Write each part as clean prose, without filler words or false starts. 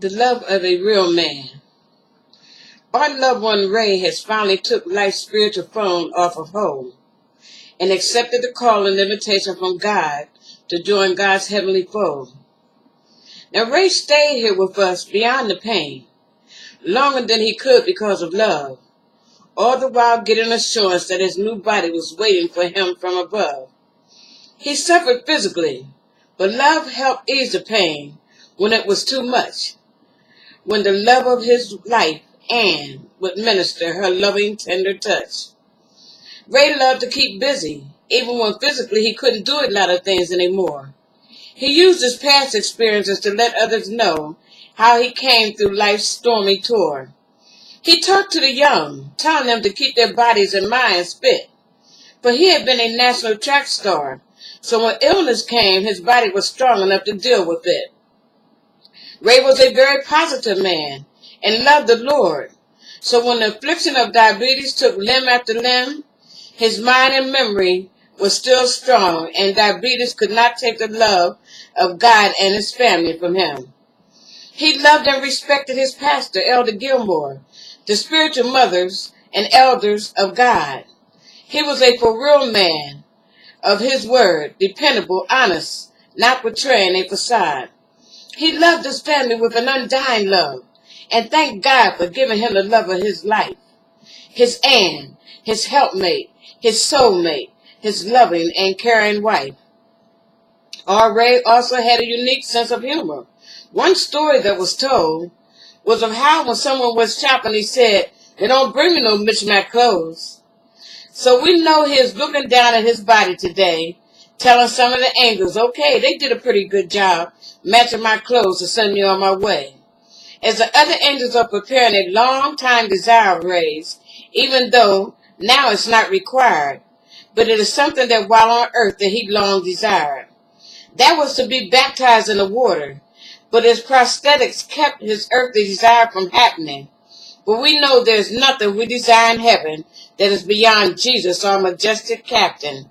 The love of a real man. Our loved one Ray has finally took life's spiritual phone off of hold and accepted the call and invitation from God to join God's heavenly fold. Now Ray stayed here with us beyond the pain, longer than he could because of love, all the while getting assurance that his new body was waiting for him from above. He suffered physically, but love helped ease the pain when it was too much, when the love of his life, Anne, would minister her loving, tender touch. Ray loved to keep busy, even when physically he couldn't do a lot of things anymore. He used his past experiences to let others know how he came through life's stormy tour. He talked to the young, telling them to keep their bodies and minds fit. For he had been a national track star, so when illness came, his body was strong enough to deal with it. Ray was a very positive man and loved the Lord. So when the affliction of diabetes took limb after limb, his mind and memory was still strong, and diabetes could not take the love of God and his family from him. He loved and respected his pastor, Elder Gilmore, the spiritual mothers and elders of God. He was a for real man of his word, dependable, honest, not betraying a facade. He loved his family with an undying love, and thanked God for giving him the love of his life. His Anne, his helpmate, his soulmate, his loving and caring wife. Our Ray also had a unique sense of humor. One story that was told was of how when someone was shopping, he said, "They don't bring me no mismatched clothes." So we know he is looking down at his body today, telling some of the angels, "Okay, they did a pretty good job matching my clothes to send me on my way." As the other angels are preparing a long-time desire of Ray's, even though now it's not required, but it is something that while on earth that he long desired. That was to be baptized in the water, but his prosthetics kept his earthly desire from happening. But we know there's nothing we desire in heaven that is beyond Jesus, our majestic captain.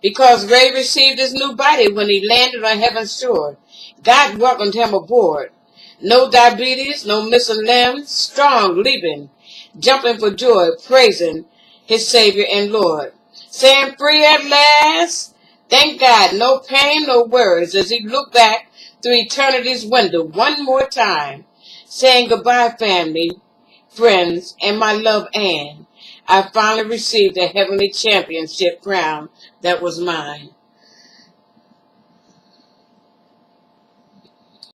Because Ray received his new body when he landed on heaven's shore, God welcomed him aboard. No diabetes, no missing limbs, strong, leaping, jumping for joy, praising his Savior and Lord. Saying free at last. Thank God, no pain, no worries, as he looked back through eternity's window one more time, saying goodbye, family, friends, and my love, Anne. I finally received a heavenly championship crown that was mine.